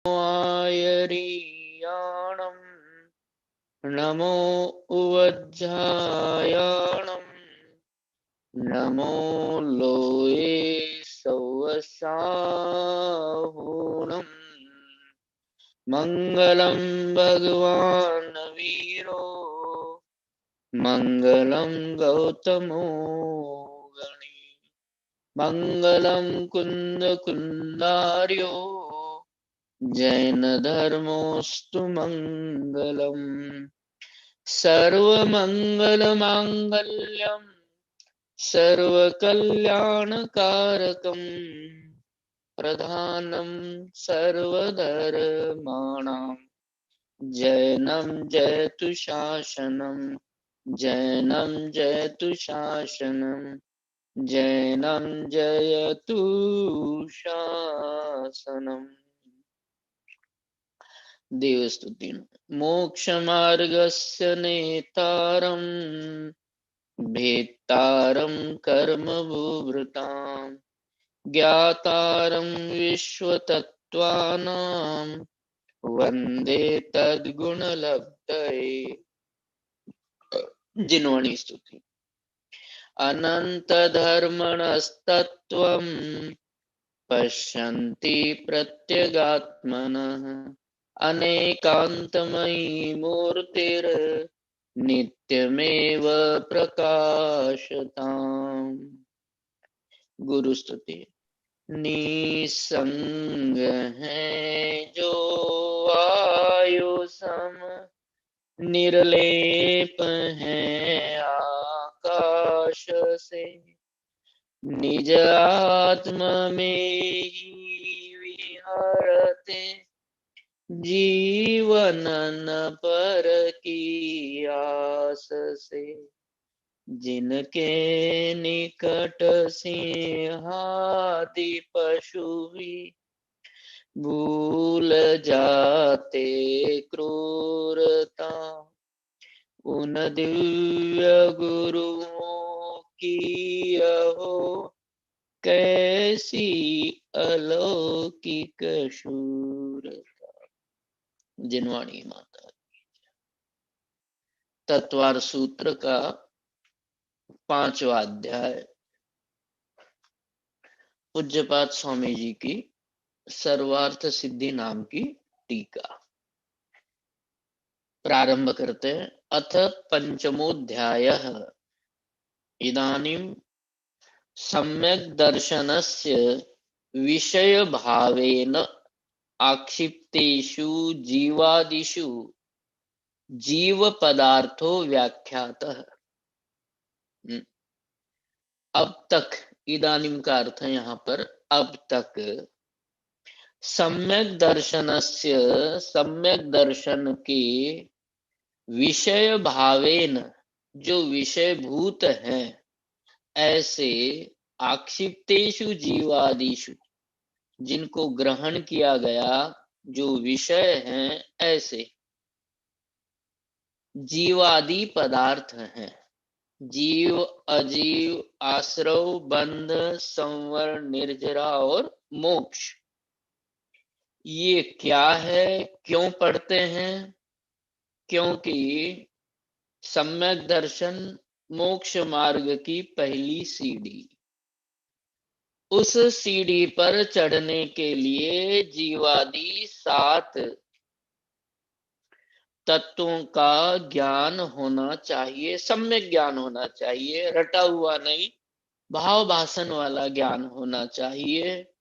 आयरीयाणं नमो उवज्झायाणं नमो लोये सवसाहुणम् मंगलम भगवान वीरो मंगलम गौतमो गणे मंगलम कुंद कुंदार्यो जैन धर्मोस्तु मंगलम सर्वमंगल मांगल्यम सर्वकल्याणकारकम प्रधानम सर्वधर्माणां जैनं जयतु शासनं जैनं जयतु शासनं जैनं जयतु शासनम्। देवस्तुति। मोक्षमार्गस्य नेतारं भेत्तारं कर्मभूभृतां ज्ञातारं विश्वतत्त्वानां वंदे तद्गुणलब्धये। जिनवाणी स्तुति। अनंत धर्मणस्तत्त्वं पश्यन्ति प्रत्यगात्मनः अनेकान्तमयी मूर्तिर् नित्यमेव प्रकाशताम्। गुरु स्तुति। निसंग है जो वायु सम निर्लेप है आकाश से निज आत्मा में ही विहरते जीवन न पर की आस से जिनके निकट सिंहादि पशु भी भूल जाते क्रूरता उन दिव्य गुरुओं की अहो कैसी अलौकिक शूरता। जिनवाणी माता। तत्वार सूत्र का 5वां अध्याय। पूज्यपाद स्वामी जी की सर्वार्थ सिद्धि नाम की टीका प्रारंभ करते हैं। अथ पंचमोऽध्यायः। इदानीं सम्यक् दर्शनस्य विषय भावेन आक्षिप्तेषु जीवादिषु जीव पदार्थो व्याख्यातः। अब तक, इदानीं का अर्थ है यहाँ पर अब तक, सम्यक दर्शनस्य, सम्यक दर्शन के विषय भावेन, जो विषय भूत हैं, ऐसे आक्षिप्तेषु जीवादिषु, जिनको ग्रहण किया गया, जो विषय हैं, ऐसे जीवादि पदार्थ हैं। जीव, अजीव, आश्रव, बंध, संवर, निर्जरा और मोक्ष, ये क्या है, क्यों पढ़ते हैं? क्योंकि सम्यक दर्शन मोक्ष मार्ग की पहली सीढ़ी, उस सीढ़ी पर चढ़ने के लिए जीवादि 7 तत्वों का ज्ञान होना चाहिए, सम्यक ज्ञान होना चाहिए, रटा हुआ नहीं, भाव भाषण वाला ज्ञान होना चाहिए।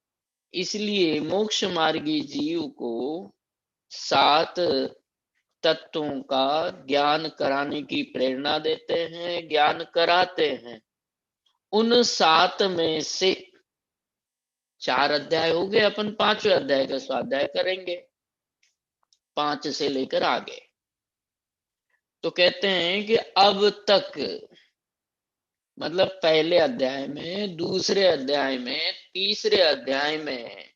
इसलिए मोक्ष मार्गी जीव को 7 तत्वों का ज्ञान कराने की प्रेरणा देते हैं, ज्ञान कराते हैं। उन 7 में से 4 अध्याय हो गए, अपन 5वें अध्याय का स्वाध्याय करेंगे, 5 से लेकर आगे। तो कहते हैं कि अब तक, मतलब पहले अध्याय में, दूसरे अध्याय में, तीसरे अध्याय में,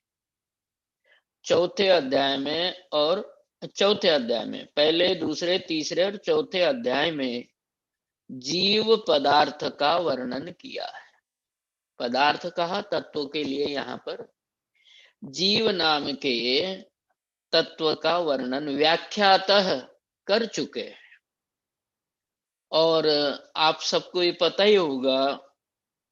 चौथे अध्याय में और चौथे अध्याय में, पहले, दूसरे, तीसरे और चौथे अध्याय में जीव पदार्थ का वर्णन किया है। पदार्थ कहा तत्वों के लिए, यहाँ पर जीव नाम के तत्व का वर्णन व्याख्यातः कर चुके हैं। और आप सबको ये पता ही होगा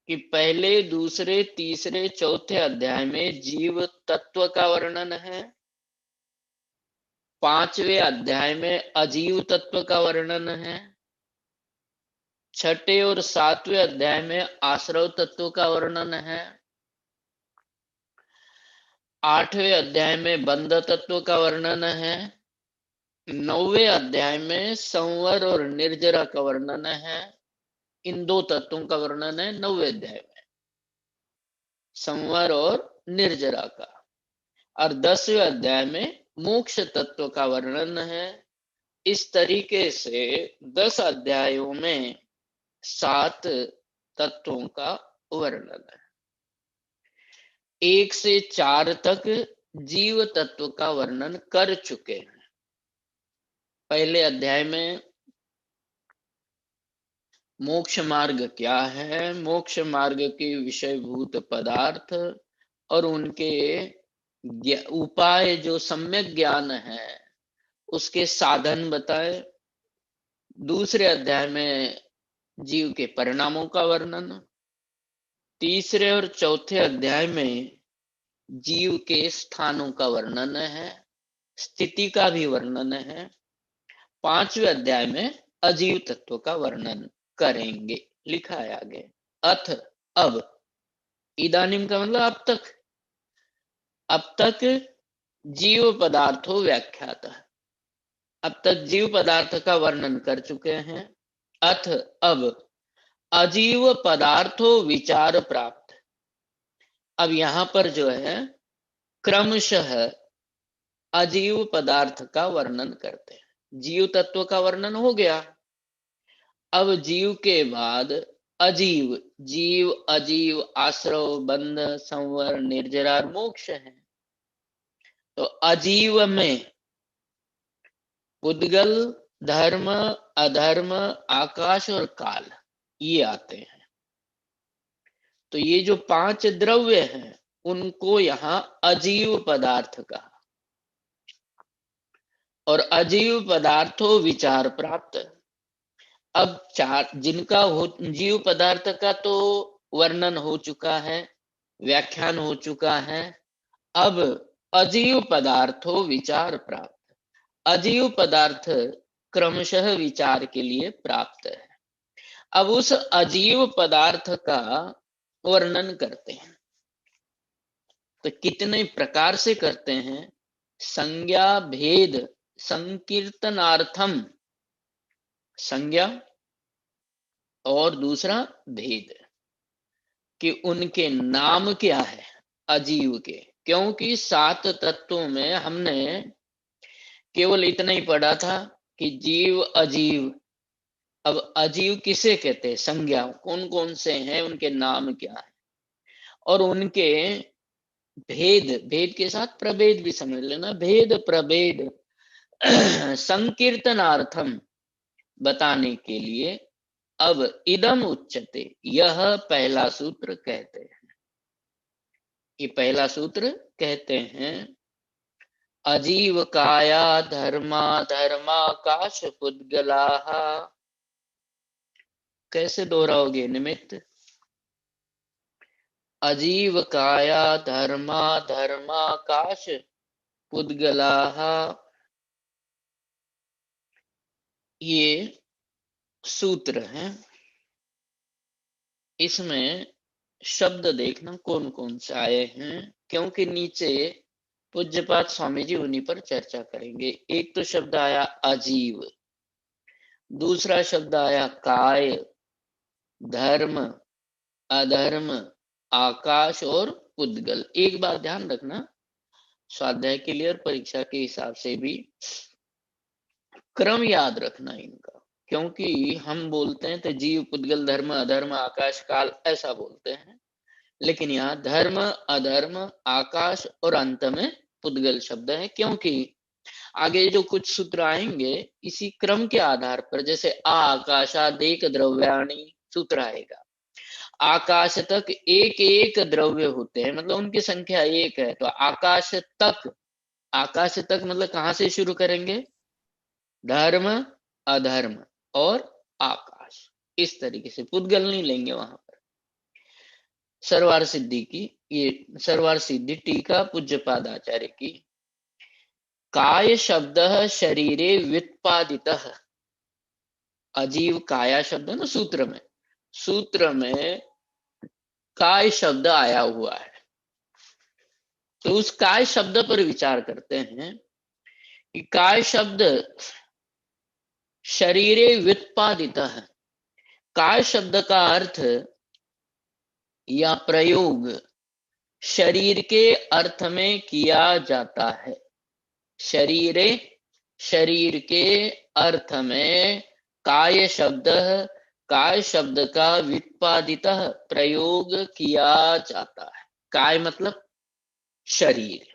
कि पहले, दूसरे, तीसरे, चौथे अध्याय में जीव तत्व का वर्णन है। 5वें अध्याय में अजीव तत्व का वर्णन है। 6ठे और 7वें अध्याय में आश्रव तत्व का वर्णन है। 8वें अध्याय में बंध तत्व का वर्णन है। 9वें अध्याय में संवर और निर्जरा का वर्णन है। इन दो तत्वों का वर्णन है 9वें अध्याय में, संवर और निर्जरा का। और 10वें अध्याय में मोक्ष तत्व का वर्णन है। इस तरीके से 10 अध्यायों में 7 तत्वों का वर्णन है। 1 से 4 तक जीव तत्व का वर्णन कर चुके हैं। पहले अध्याय में मोक्ष मार्ग क्या है, मोक्ष मार्ग के विषयभूत पदार्थ और उनके उपाय जो सम्यक ज्ञान है उसके साधन बताए। दूसरे अध्याय में जीव के परिणामों का वर्णन। तीसरे और चौथे अध्याय में जीव के स्थानों का वर्णन है, स्थिति का भी वर्णन है। 5वें अध्याय में अजीव तत्व का वर्णन करेंगे, लिखा है आगे। अथ, अब, इदानीम का मतलब अब तक जीव पदार्थो व्याख्याता, अब तक जीव पदार्थ का वर्णन कर चुके हैं। अथ, अब, अजीव पदार्थो विचार प्राप्त। अब यहां पर जो है क्रमशः अजीव पदार्थ का वर्णन करते हैं। जीव तत्व का वर्णन हो गया। अब जीव के बाद अजीव, जीव, अजीव, आश्रव, बंध, संवर, निर्जरा, मोक्ष है। तो अजीव में पुद्गल, धर्म, अधर्म, आकाश और काल, ये आते हैं। तो ये जो 5 द्रव्य हैं उनको यहां अजीव पदार्थ कहा। और अजीव पदार्थों विचार प्राप्त। अब चार जिनका जीव पदार्थ का तो वर्णन हो चुका है, व्याख्यान हो चुका है। अब अजीव पदार्थों विचार प्राप्त। अजीव पदार्थ क्रमशः विचार के लिए प्राप्त है। अब उस अजीव पदार्थ का वर्णन करते हैं। तो कितने प्रकार से करते हैं? संज्ञा भेद संकीर्तनार्थम, संज्ञा और दूसरा भेद, कि उनके नाम क्या है अजीव के। क्योंकि 7 तत्वों में हमने केवल इतना ही पढ़ा था कि जीव, अजीव। अब अजीव किसे कहते हैं? संज्ञा कौन कौन से हैं, उनके नाम क्या है, और उनके भेद, भेद के साथ प्रभेद भी समझ लेना, भेद प्रभेद संकीर्तनार्थम, बताने के लिए अब इदम उच्चते, यह पहला सूत्र कहते हैं। ये पहला सूत्र कहते हैं अजीव काया धर्मा धर्माकाश पुद्गलाः। कैसे दोहराओगे निमित्त? अजीव काया धर्मा धर्माकाश पुद्गलाः, ये सूत्र हैं। इसमें शब्द देखना कौन कौन से आए हैं, क्योंकि नीचे पूज्यपाद स्वामी जी उन्हीं पर चर्चा करेंगे। एक तो शब्द आया अजीव, दूसरा शब्द आया काय, धर्म, अधर्म, आकाश और पुद्गल। एक बात ध्यान रखना, स्वाध्याय के लिए और परीक्षा के हिसाब से भी क्रम याद रखना इनका। क्योंकि हम बोलते हैं तो जीव, पुद्गल, धर्म, अधर्म, आकाश, काल ऐसा बोलते हैं, लेकिन यहाँ धर्म, अधर्म, आकाश और अंत में पुद्गल शब्द है। क्योंकि आगे जो कुछ सूत्र आएंगे इसी क्रम के आधार पर, जैसे आकाशादेक द्रव्याणि सूत्र आएगा, आकाश तक एक एक द्रव्य होते हैं, मतलब उनकी संख्या एक है। तो आकाश तक आकाश तक मतलब कहाँ से शुरू करेंगे? धर्म, अधर्म और आकाश, इस तरीके से पुद्गल नहीं लेंगे वहां पर। सर्वार सिद्धि की, ये सर्वार सिद्धि टीका पूज्यपाद आचार्य की। काय शब्द शरीरे व्युत्पादितः, अजीव काया शब्द ना सूत्र में, सूत्र में काय शब्द आया हुआ है। तो उस काय शब्द पर विचार करते हैं कि काय शब्द शरीरे व्युत्पादितः, काय शब्द का अर्थ या प्रयोग शरीर के अर्थ में किया जाता है। शरीरे, शरीर के अर्थ में काय शब्द, काय शब्द का व्युत्पादितः प्रयोग किया जाता है। काय मतलब शरीर,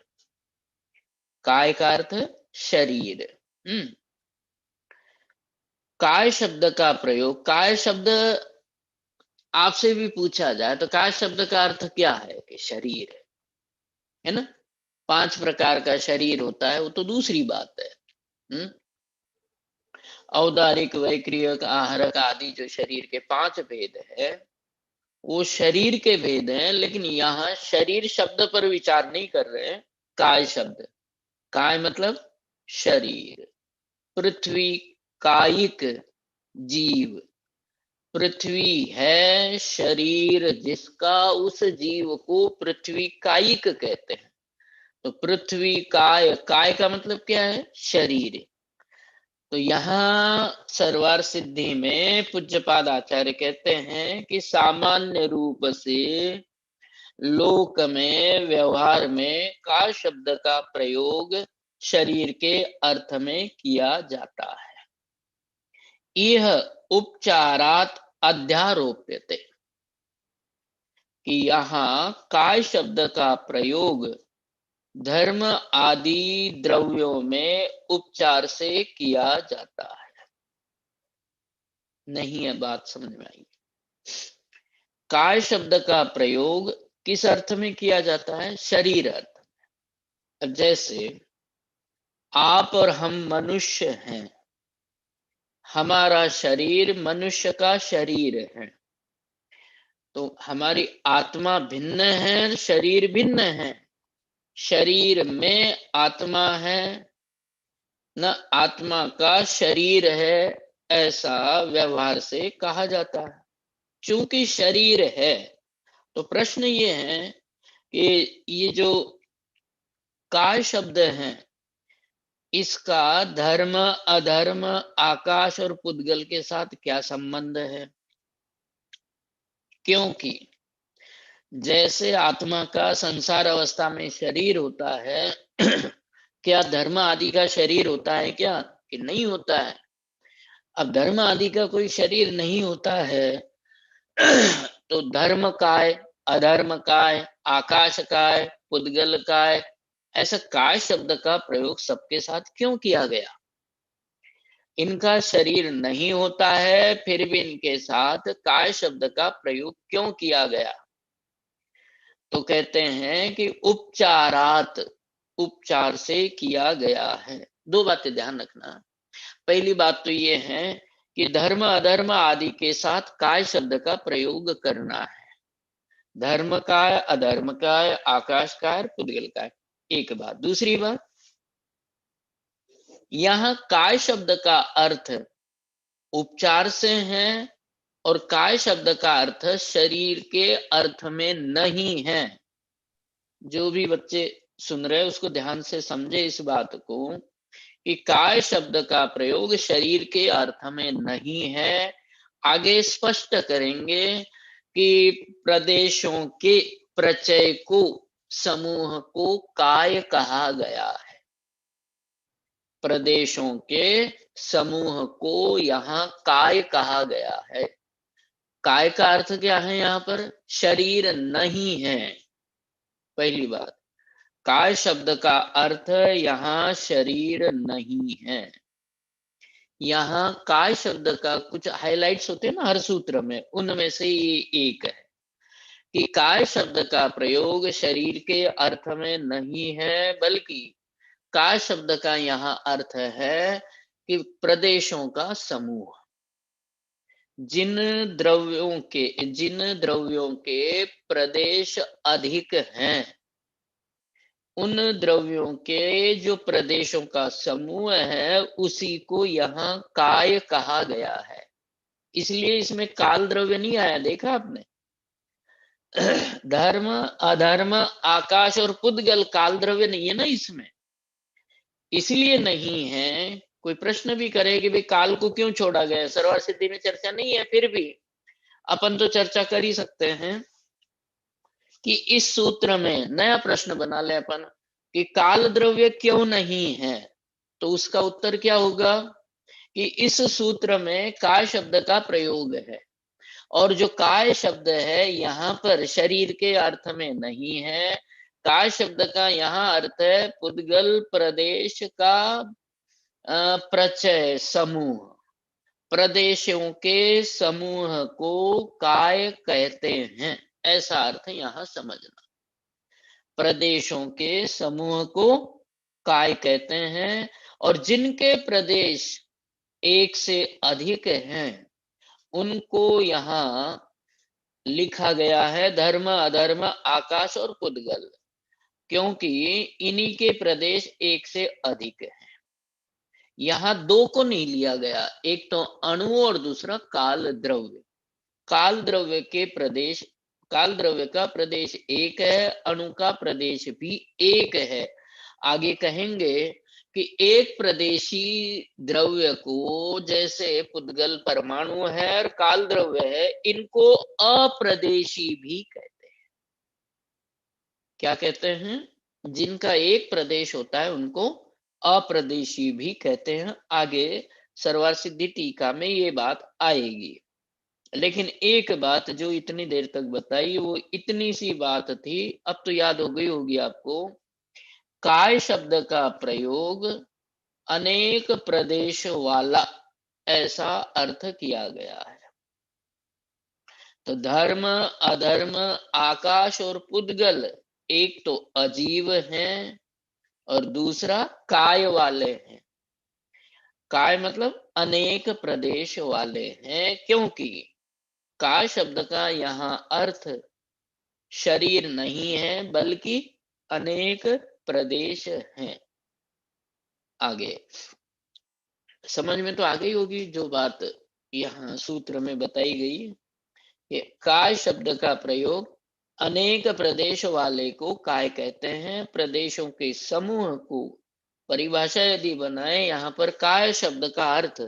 काय का अर्थ शरीर। काय शब्द का प्रयोग, काय शब्द आपसे भी पूछा जाए तो काय शब्द का अर्थ क्या है? कि शरीर है ना। 5 प्रकार का शरीर होता है, वो तो दूसरी बात है। औदारिक, वैक्रियक, आहारक आदि जो शरीर के 5 भेद है, वो शरीर के भेद हैं। लेकिन यहाँ शरीर शब्द पर विचार नहीं कर रहे हैं, काय शब्द। काय मतलब शरीर। पृथ्वी कायिक जीव, पृथ्वी है शरीर जिसका, उस जीव को पृथ्वी कायिक कहते हैं। तो पृथ्वी काय, काय का मतलब क्या है? शरीर। तो यहाँ सर्वार सिद्धि में पूज्यपाद आचार्य कहते हैं कि सामान्य रूप से लोक में, व्यवहार में काय शब्द का प्रयोग शरीर के अर्थ में किया जाता है। यह उपचारात अध्यारोप्यते, कि यहाँ काय शब्द का प्रयोग धर्म आदि द्रव्यों में उपचार से किया जाता है। नहीं है बात समझ में आई? काय शब्द का प्रयोग किस अर्थ में किया जाता है? शरीर अर्थ में। जैसे आप और हम मनुष्य हैं, हमारा शरीर मनुष्य का शरीर है। तो हमारी आत्मा भिन्न है, शरीर भिन्न है। शरीर में आत्मा है, न आत्मा का शरीर है, ऐसा व्यवहार से कहा जाता है। चूंकि शरीर है, तो प्रश्न ये है कि ये जो काय शब्द है, इसका धर्म, अधर्म, आकाश और पुद्गल के साथ क्या संबंध है? क्योंकि जैसे आत्मा का संसार अवस्था में शरीर होता है, क्या धर्म आदि का शरीर होता है क्या? कि नहीं होता है। अब धर्म आदि का कोई शरीर नहीं होता है, तो धर्म काय, अधर्म काय, आकाश काय, पुद्गल काय, ऐसा काय शब्द का प्रयोग सबके साथ क्यों किया गया? इनका शरीर नहीं होता है, फिर भी इनके साथ काय शब्द का प्रयोग क्यों किया गया? तो कहते हैं कि उपचारात, उपचार से किया गया है। 2 बातें ध्यान रखना। पहली बात तो ये है कि धर्म, अधर्म आदि के साथ काय शब्द का प्रयोग करना है। धर्म काय, अधर्म काय, आकाश काय, पुद्गल काय, एक बात। दूसरी बात, यहाँ काय शब्द का अर्थ उपचार से है और काय शब्द का अर्थ शरीर के अर्थ में नहीं है। जो भी बच्चे सुन रहे हैं उसको ध्यान से समझे इस बात को, कि काय शब्द का प्रयोग शरीर के अर्थ में नहीं है। आगे स्पष्ट करेंगे कि प्रदेशों के प्रचय को, समूह को काय कहा गया है। प्रदेशों के समूह को यहाँ काय कहा गया है। काय का अर्थ क्या है? यहाँ पर शरीर नहीं है, पहली बात। काय शब्द का अर्थ यहाँ शरीर नहीं है। यहाँ काय शब्द का कुछ हाइलाइट्स होते हैं ना हर सूत्र में, उनमें से ये एक है कि काय शब्द का प्रयोग शरीर के अर्थ में नहीं है, बल्कि काय शब्द का यहाँ अर्थ है कि प्रदेशों का समूह। जिन द्रव्यों के प्रदेश अधिक हैं, उन द्रव्यों के जो प्रदेशों का समूह है उसी को यहाँ काय कहा गया है। इसलिए इसमें काल द्रव्य नहीं आया, देखा आपने। धर्म, अधर्म, आकाश और पुद्गल काल द्रव्य नहीं है ना इसमें, इसलिए नहीं है। कोई प्रश्न भी करे कि भाई काल को क्यों छोड़ा गया, सरवार सिद्धि में चर्चा नहीं है, फिर भी अपन तो चर्चा कर ही सकते हैं कि इस सूत्र में नया प्रश्न बना ले अपन कि काल द्रव्य क्यों नहीं है। तो उसका उत्तर क्या होगा कि इस सूत्र में काय शब्द का प्रयोग है, और जो काय शब्द है यहाँ पर शरीर के अर्थ में नहीं है। काय शब्द का यहाँ अर्थ है पुद्गल प्रदेश का प्रचय समूह, प्रदेशों के समूह को काय कहते हैं, ऐसा अर्थ यहाँ समझना। प्रदेशों के समूह को काय कहते हैं, और जिनके प्रदेश एक से अधिक हैं उनको यहाँ लिखा गया है धर्म, अधर्म, आकाश और पुद्गल, क्योंकि इन्हीं के प्रदेश एक से अधिक हैं। यहाँ दो को नहीं लिया गया, एक तो अणु और दूसरा काल द्रव्य। काल द्रव्य के प्रदेश, काल द्रव्य का प्रदेश एक है, अणु का प्रदेश भी एक है। आगे कहेंगे कि एक प्रदेशी द्रव्य को, जैसे पुद्गल परमाणु है और काल द्रव्य है, इनको अप्रदेशी भी कहते हैं। क्या कहते हैं? जिनका एक प्रदेश होता है उनको अप्रदेशी भी कहते हैं। आगे सरवार सिद्धि टीका में ये बात आएगी। लेकिन एक बात जो इतनी देर तक बताई वो इतनी सी बात थी, अब तो याद हो गई होगी आपको। काय शब्द का प्रयोग अनेक प्रदेश वाला, ऐसा अर्थ किया गया है। तो धर्म, अधर्म, आकाश और पुद्गल एक तो अजीव हैं और दूसरा काय वाले हैं। काय मतलब अनेक प्रदेश वाले हैं, क्योंकि काय शब्द का यहाँ अर्थ शरीर नहीं है बल्कि अनेक प्रदेश हैं। आगे समझ में तो आ गई होगी जो बात यहाँ सूत्र में बताई गई कि काय शब्द का प्रयोग अनेक प्रदेश वाले को काय कहते हैं। प्रदेशों के समूह को परिभाषा यदि बनाए, यहाँ पर काय शब्द का अर्थ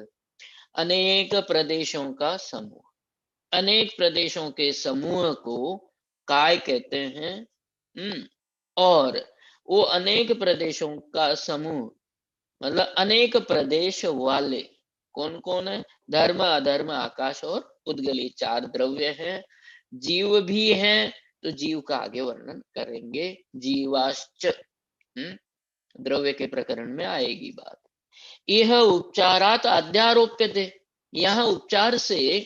अनेक प्रदेशों का समूह, अनेक प्रदेशों के समूह को काय कहते हैं। और वो अनेक प्रदेशों का समूह मतलब अनेक प्रदेश वाले कौन कौन है? धर्म, अधर्म, आकाश और पुद्गल, ये चार द्रव्य हैं। जीव भी हैं, तो जीव का आगे वर्णन करेंगे। जीवाश्च द्रव्य के प्रकरण में आएगी बात। यह उपचारात अध्यारोप्य थे, यहाँ उपचार से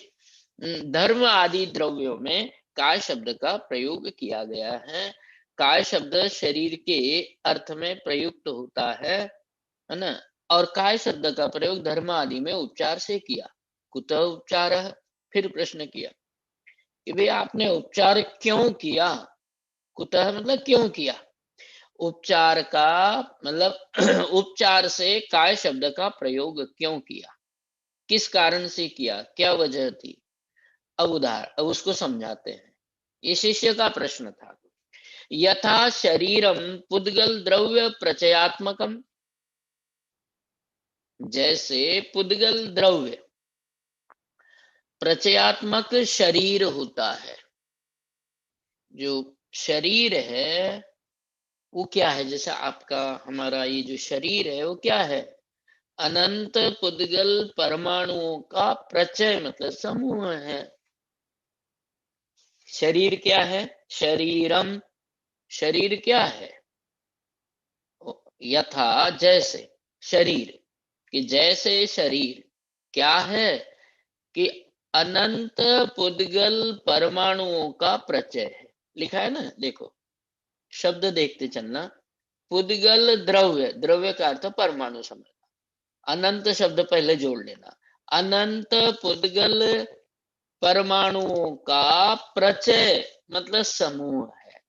धर्म आदि द्रव्यों में काय शब्द का प्रयोग किया गया है। काय शब्द शरीर के अर्थ में प्रयुक्त होता है ना। और काय शब्द का प्रयोग धर्म आदि में उपचार से किया। कुतः उपचार, फिर प्रश्न किया कि भाई आपने उपचार क्यों किया। कुतः मतलब क्यों किया। उपचार का मतलब उपचार से काय शब्द का प्रयोग क्यों किया, किस कारण से किया, क्या वजह थी। अब उसको समझाते हैं। ये शिष्य का प्रश्न था। यथा शरीरम पुद्गल द्रव्य प्रचयात्मकम, जैसे पुद्गल द्रव्य प्रचयात्मक शरीर होता है। जो शरीर है वो क्या है, जैसे आपका हमारा ये जो शरीर है वो क्या है? अनंत पुद्गल परमाणुओं का प्रचय मतलब समूह है। शरीर क्या है? शरीरम, शरीर क्या है? यथा जैसे, शरीर कि जैसे शरीर क्या है कि अनंत पुद्गल परमाणुओं का प्रचय है। लिखा है ना, देखो शब्द देखते चलना। पुद्गल द्रव्य, द्रव्य का अर्थ परमाणु समझना। अनंत शब्द पहले जोड़ लेना। अनंत पुद्गल परमाणुओं का प्रचय मतलब समूह है।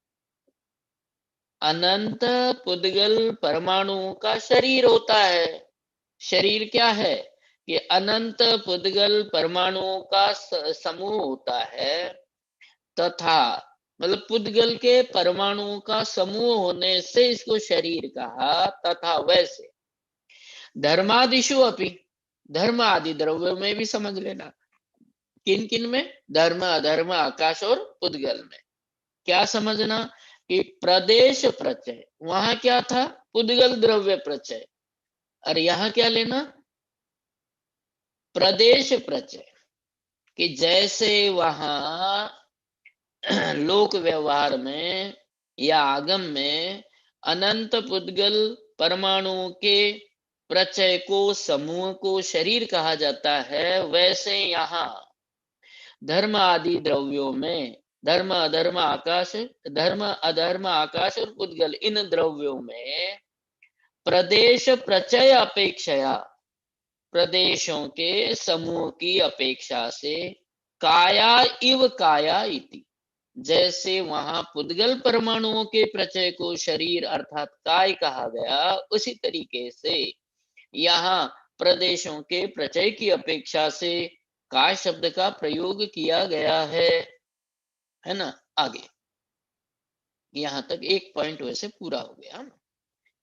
अनंत पुद्गल परमाणुओं का शरीर होता है। शरीर क्या है कि अनंत पुद्गल परमाणुओं का समूह होता है, तथा मतलब पुद्गल के परमाणुओं का समूह होने से इसको शरीर कहा। तथा वैसे धर्मादिशु अपि, धर्म आदि द्रव्यों में भी समझ लेना। किन किन में? धर्म, अधर्म, आकाश और पुद्गल में। क्या समझना कि प्रदेश प्रचय, वहां क्या था? पुद्गल द्रव्य प्रचय। और यहां क्या लेना? प्रदेश प्रचय। कि जैसे वहां लोक व्यवहार में या आगम में अनंत पुद्गल परमाणुओं के प्रचय को, समूह को शरीर कहा जाता है, वैसे यहाँ धर्म आदि द्रव्यों में धर्म अधर्म आकाश, धर्म अधर्म आकाश और पुद्गल, इन द्रव्यों में प्रदेश प्रचय अपेक्षया, प्रदेशों के समूह की अपेक्षा से काया इव काया इति, जैसे वहां पुद्गल परमाणुओं के प्रचय को शरीर अर्थात काय कहा गया, उसी तरीके से यहाँ प्रदेशों के प्रचय की अपेक्षा से काय शब्द का प्रयोग किया गया है ना। आगे यहां तक एक पॉइंट वैसे पूरा हो गया ना,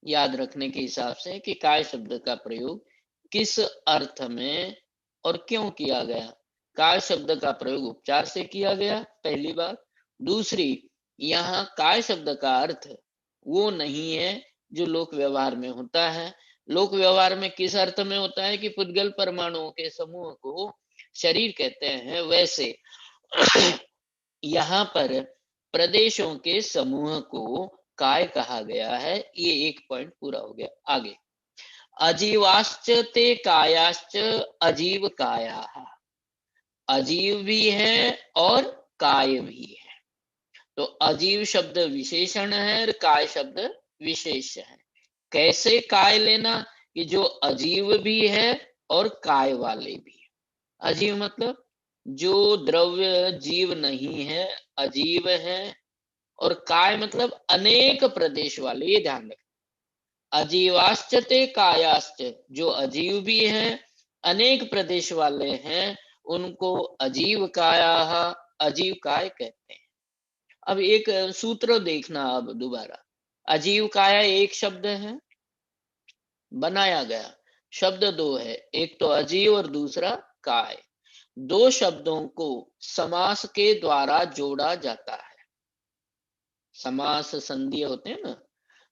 याद रखने के हिसाब से कि काय शब्द का प्रयोग किस अर्थ में और क्यों किया गया। काय शब्द का प्रयोग उपचार से किया गया, पहली बात। दूसरी, यहाँ काय शब्द का अर्थ वो नहीं है जो लोक व्यवहार में होता है। लोक व्यवहार में किस अर्थ में होता है कि पुद्गल परमाणुओं के समूह को शरीर कहते हैं, वैसे यहाँ पर प्रदेशों के समूह को काय कहा गया है। ये एक पॉइंट पूरा हो गया। आगे अजीवाश्च ते कायाश्च अजीव काया, अजीव भी है और काय भी है। तो अजीव शब्द विशेषण है और काय शब्द विशेष है। कैसे काय लेना कि जो अजीव भी है और काय वाले भी है। अजीव मतलब जो द्रव्य जीव नहीं है, अजीव है। और काय मतलब अनेक प्रदेश वाले, ये ध्यान रखें। अजीवाश्च ते कायाश्च, जो अजीव भी हैं, अनेक प्रदेश वाले हैं, उनको अजीव काया, अजीव काय कहते हैं। अब एक सूत्र देखना, अब दोबारा अजीव काया एक शब्द है, बनाया गया शब्द दो है, एक तो अजीव और दूसरा काय। दो शब्दों को समास के द्वारा जोड़ा जाता है। समास संधि होते हैं ना,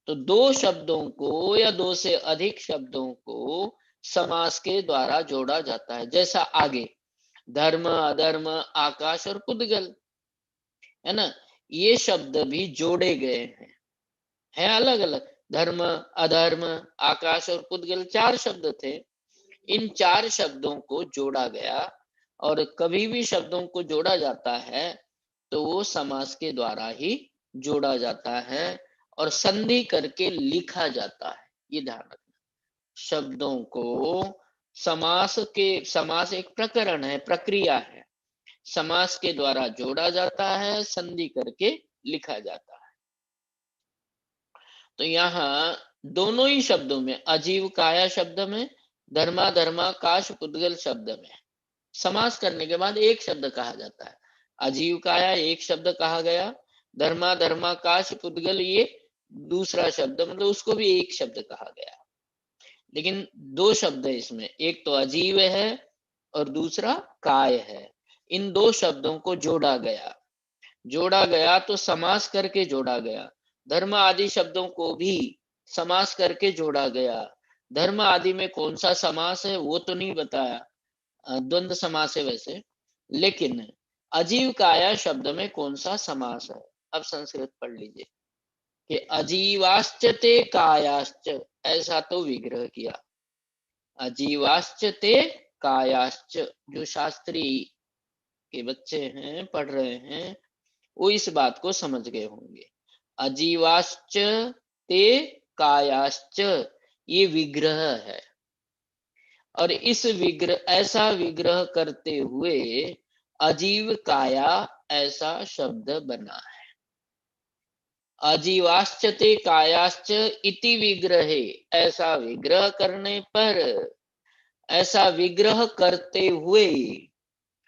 तो दो शब्दों को या दो से अधिक शब्दों को समास के द्वारा जोड़ा जाता है। जैसा आगे धर्म, अधर्म, आकाश और पुद्गल, है ना, ये शब्द भी जोड़े गए हैं अलग अलग। धर्म, अधर्म, आकाश और पुद्गल चार शब्द थे। इन चार शब्दों को जोड़ा गया, और कभी भी शब्दों को जोड़ा जाता है तो वो समास के द्वारा ही जोड़ा जाता है और संधि करके लिखा जाता है। ये ध्यान रखना। शब्दों को समास एक प्रकरण है, प्रक्रिया है। समास के द्वारा जोड़ा जाता है, संधि करके लिखा जाता है। तो यहाँ दोनों ही शब्दों में, अजीव काया शब्द में, धर्माधर्माकाश पुद्गल शब्द में समास करने के बाद एक शब्द कहा जाता है। अजीव काया एक शब्द कहा गया, धर्माधर्माकाश पुद्गल ये दूसरा शब्द, मतलब उसको भी एक शब्द कहा गया। लेकिन दो शब्द है इसमें, एक तो अजीव है और दूसरा काय है। इन दो शब्दों को जोड़ा गया तो समास करके जोड़ा गया। धर्म आदि शब्दों को भी समास करके जोड़ा गया। धर्म आदि में कौन सा समास है वो तो नहीं बताया, द्वंद्व समास है वैसे, लेकिन अजीव काया शब्द में कौन सा समास है। अब संस्कृत पढ़ लीजिए कि अजीवाश्च ते कायाश्च, ऐसा तो विग्रह किया। अजीवाश्च ते कायाश्च, जो शास्त्री के बच्चे हैं, पढ़ रहे हैं, वो इस बात को समझ गए होंगे। अजीवाश्च ते कायाश्च, ये विग्रह है। और इस विग्रह, ऐसा विग्रह करते हुए अजीव काया ऐसा शब्द बना है। अजीवाश्च ते कायाश्च इति विग्रहे, ऐसा विग्रह करने पर, ऐसा विग्रह करते हुए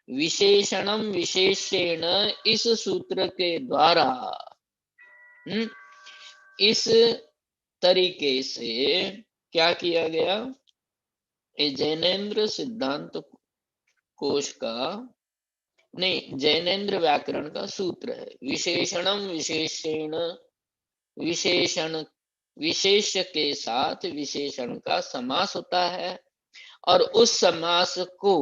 विशेषणम विशेषेण, इस सूत्र के द्वारा इस तरीके से क्या किया गया, ये जैनेन्द्र सिद्धांत कोश का नहीं, जैनेन्द्र व्याकरण का सूत्र है। विशेषणम विशेषेण, विशेषण विशेष के साथ विशेषण का समास होता है और उस समास को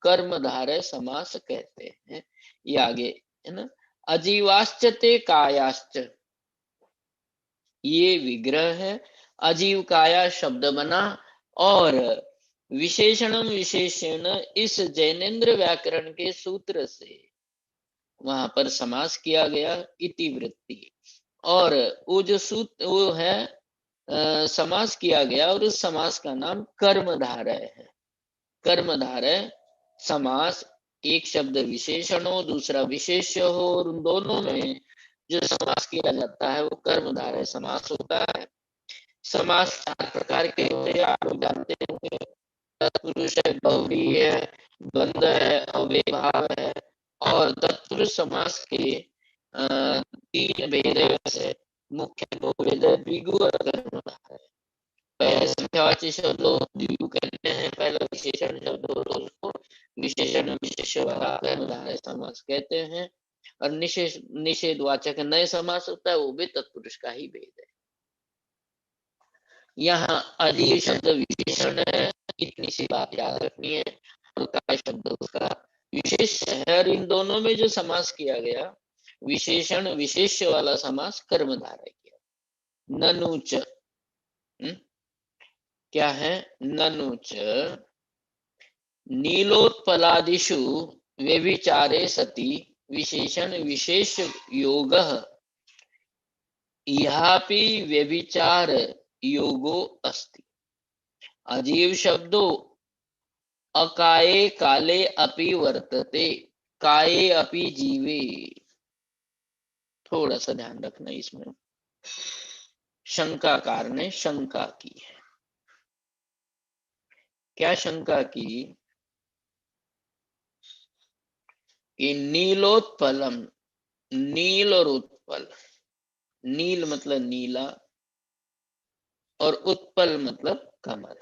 कर्मधारय समास कहते हैं। ये आगे है ना। अजीवाश्च ते कायाश्च, ये विग्रह है। अजीव काया शब्द बना और विशेषणम विशेषण, इस जैनेन्द्र व्याकरण के सूत्र से वहां पर समास किया गया, इति वृत्ति। और वो जो सूत्र वो है समास किया गया, और उस समास का नाम कर्मधारय है। कर्मधारय समास, एक शब्द विशेषण हो दूसरा विशेष्य हो, और उन दोनों में जो समास किया जाता है वो कर्मधारय समास होता है। समास 4 प्रकार के होते हैं, आप लोग जानते होंगे। तत्पुरुष है, बहुव्रीहि है, द्वंद्व है, अव्ययभाव है, और तत्पुरुष समास के 3 भेद है। मुख्य 2 भेद है, द्विगु और कर्मधारय। पहले संख्यावाची शब्द द्विगु कहते हैं, पहला विशेषण शब्द हो तो उसको विशेषण विशेष वाला कर्मधारय समास कहते हैं। और निषेधवाचक नए समास होता है, वो भी तत्पुरुष का ही भेद है। यहाँ अजीव शब्द विशेषण है, इतनी सी बात याद रखनी है। काय शब्द उसका विशेष है, और इन दोनों में जो समास किया गया, विशेषण विशेष वाला समास कर्मधारय किया। ननुच, क्या है, ननुच नीलोत्पलादिषु व्यभिचारे सति विशेषण विशेष योगः, यहापि व्यभिचार योगो अस्ति। अजीव शब्दो अकाये काले अपि वर्तते, काये अपि जीवे। थोड़ा सा ध्यान रखना इसमें, शंकाकार ने शंका की है। क्या शंका की कि नीलोत्पलम, नील और उत्पल, नील मतलब नीला और उत्पल मतलब कमल,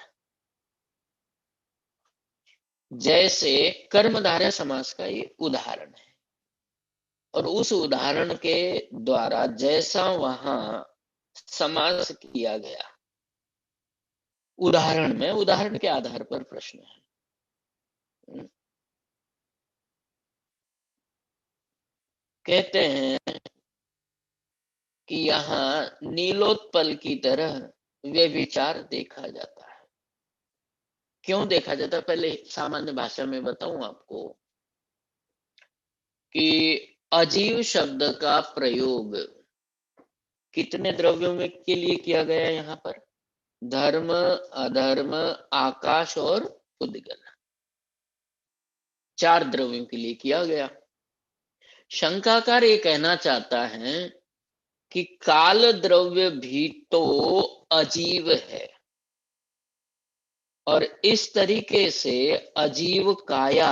जैसे कर्मधारय समास का ये उदाहरण है। और उस उदाहरण के द्वारा जैसा वहां समास किया गया, उदाहरण में, उदाहरण के आधार पर प्रश्न है। कहते हैं कि यहाँ नीलोत्पल की तरह व्यभिचार देखा जाता है। क्यों देखा जाता है, पहले सामान्य भाषा में बताऊं आपको कि अजीव शब्द का प्रयोग कितने द्रव्यों में के लिए किया गया है यहाँ पर, धर्म, अधर्म, आकाश और उद्गल, 4 द्रव्यों के लिए किया गया। शंकाकार ये कहना चाहता है कि काल द्रव्य भी तो अजीव है, और इस तरीके से अजीव काया,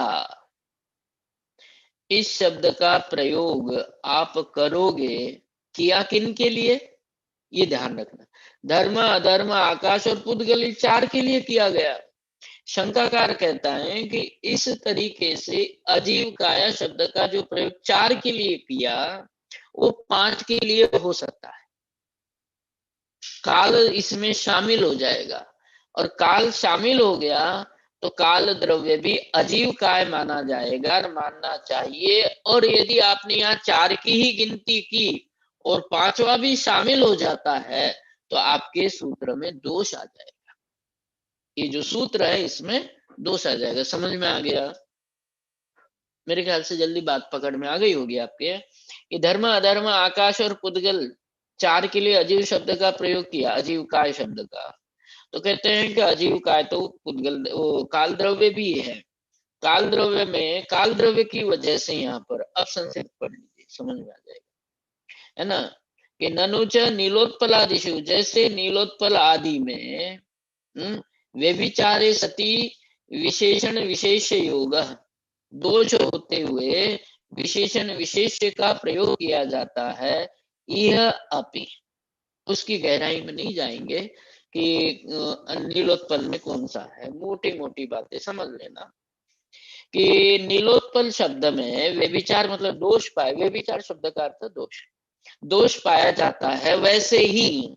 इस शब्द का प्रयोग आप करोगे, किया किन के लिए, ये ध्यान रखना। धर्म, अधर्म, आकाश और पुद्गल 4 के लिए किया गया। शंकाकार कहता है कि इस तरीके से अजीव काया शब्द का जो प्रयोग 4 के लिए किया, वो 5 के लिए हो सकता है। काल इसमें शामिल हो जाएगा, और काल शामिल हो गया तो काल द्रव्य भी अजीव काय माना जाएगा, मानना चाहिए। और यदि आपने यहाँ 4 की ही गिनती की और 5वां भी शामिल हो जाता है, तो आपके सूत्र में दोष आ जाएगा। ये जो सूत्र है इसमें दोष आ जाएगा। समझ में आ गया? मेरे ख्याल से जल्दी बात पकड़ में आ गई होगी आपके। ये धर्म, अधर्म, आकाश और पुद्गल चार के लिए अजीव शब्द का प्रयोग किया, अजीव काय शब्द का, तो कहते हैं कि अजीव काय तो पुद्गल वो काल द्रव्य भी है। काल द्रव्य में काल द्रव्य की वजह से यहाँ पर अब संस्कृत पढ़ लीजिए, समझ में आ जाएगा, है ना। कि ननुच नीलोत्पल आदिशु, जैसे नीलोत्पल आदि में व्यभिचारे सती विशेषण विशेष योग, दोष होते हुए विशेषण विशेष का प्रयोग किया जाता है। यह अपि, उसकी गहराई में नहीं जाएंगे कि नीलोत्पल में कौन सा है, मोटी मोटी बातें समझ लेना। कि नीलोत्पल शब्द में व्यभिचार मतलब दोष पाए, व्यभिचार शब्द का अर्थ दोष, दोष पाया जाता है। वैसे ही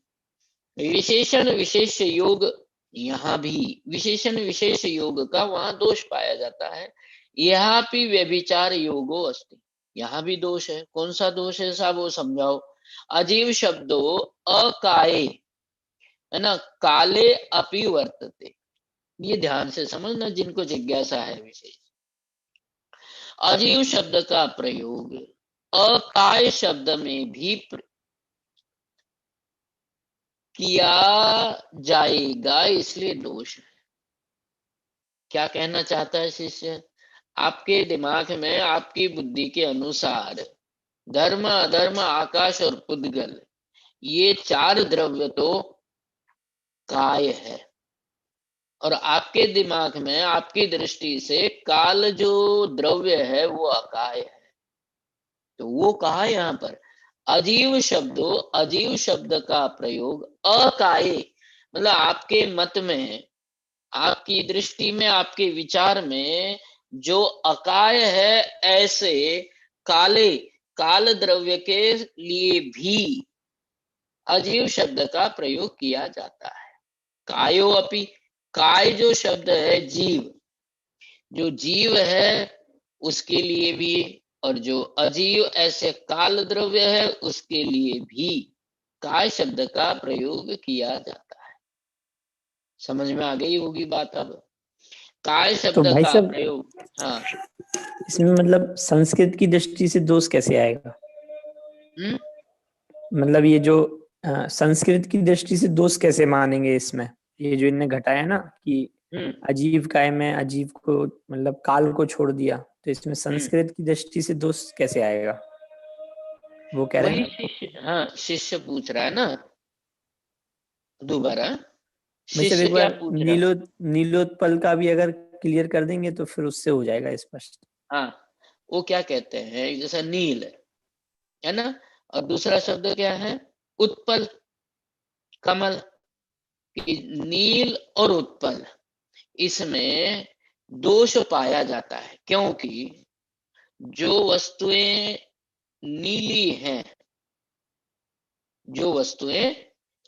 विशेषण विशेष योग, यहाँ भी विशेषण विशेष योग का वहां दोष पाया जाता है। यहाँ भी व्यभिचार योगो अस्ति, यहाँ भी दोष है। कौन सा दोष है साहब, वो समझाओ। अजीव शब्दों अकाये, है ना, काले अपि वर्तते, ये ध्यान से समझना जिनको जिज्ञासा है विशेष। अजीव शब्द का प्रयोग अकाय शब्द में भी किया जाएगा, इसलिए दोष है। क्या कहना चाहता है शिष्य, आपके दिमाग में आपकी बुद्धि के अनुसार धर्म अधर्म आकाश और पुद्गल, ये चार द्रव्य तो काय है, और आपके दिमाग में आपकी दृष्टि से काल जो द्रव्य है वो अकाय है। तो वो कहा यहाँ पर अजीव शब्दों, अजीव शब्द का प्रयोग अकाय, मतलब आपके मत में, आपकी दृष्टि में, आपके विचार में जो अकाय है, ऐसे काले काल द्रव्य के लिए भी अजीव शब्द का प्रयोग किया जाता है। कायो अपि, काय जो शब्द है जीव, जो जीव है उसके लिए भी, और जो अजीव ऐसे काल द्रव्य है उसके लिए भी काय शब्द का प्रयोग किया जाता है। समझ में आ गई होगी बात अब। काय तो शब्द भाई का साहब, प्रयोग, हाँ, इसमें मतलब संस्कृत की दृष्टि से दोष कैसे आएगा? मतलब ये जो संस्कृत की दृष्टि से दोष कैसे मानेंगे इसमें? ये जो इनने घटाया ना कि अजीव काय में अजीव को मतलब काल को छोड़ दिया, तो इसमें संस्कृत की दृष्टि से दोष कैसे आएगा, वो कह रहे वही हैं। शिष्य, हाँ शिष्य पूछ रहा है ना दोबारा, भाई साहब शिष्य एक क्या बार पूछ रहा है। नीलोत्पल का भी अगर क्लियर कर देंगे तो फिर उससे हो जाएगा स्पष्ट। हाँ, वो क्या कहते हैं, जैसा नील है ना, और दूसरा शब्द क्या है, उत्पल, कमल। कि नील और उत्पल, इसमें दोष पाया जाता है, क्योंकि जो वस्तुएं नीली हैं, जो वस्तुएं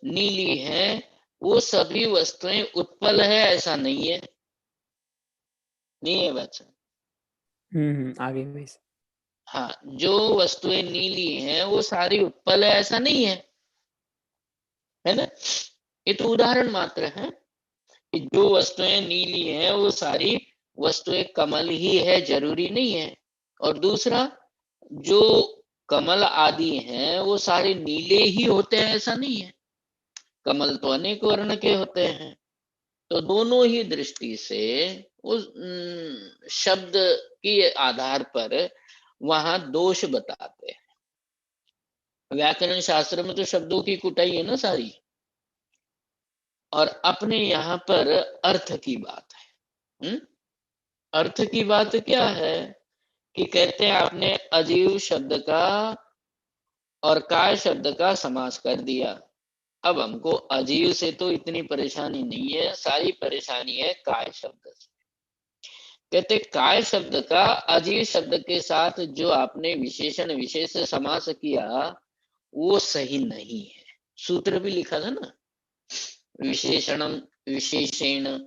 नीली हैं वो सभी वस्तुएं उत्पल है ऐसा नहीं है, नहीं है बच्चा। आगे भाई साहब। हाँ, जो वस्तुएं नीली हैं वो सारी उत्पल है ऐसा नहीं है ना। ये तो उदाहरण मात्र है कि जो वस्तुएं नीली हैं वो सारी वस्तुएं कमल ही है, जरूरी नहीं है। और दूसरा, जो कमल आदि हैं वो सारे नीले ही होते हैं ऐसा नहीं है, कमल तो अनेक वर्ण के होते हैं। तो दोनों ही दृष्टि से उस शब्द के आधार पर वहां दोष बताते हैं। व्याकरण शास्त्र में तो शब्दों की कुटाई है ना सारी, और अपने यहाँ पर अर्थ की बात है। अर्थ की बात क्या है कि कहते हैं आपने अजीव शब्द का और काय शब्द का समास कर दिया। अब हमको अजीव से तो इतनी परेशानी नहीं है, सारी परेशानी है काय शब्द से। कहते काय शब्द का अजीव शब्द के साथ जो आपने विशेषण विशेष समास किया वो सही नहीं है। सूत्र भी लिखा था ना, विशेषणम विशेषण,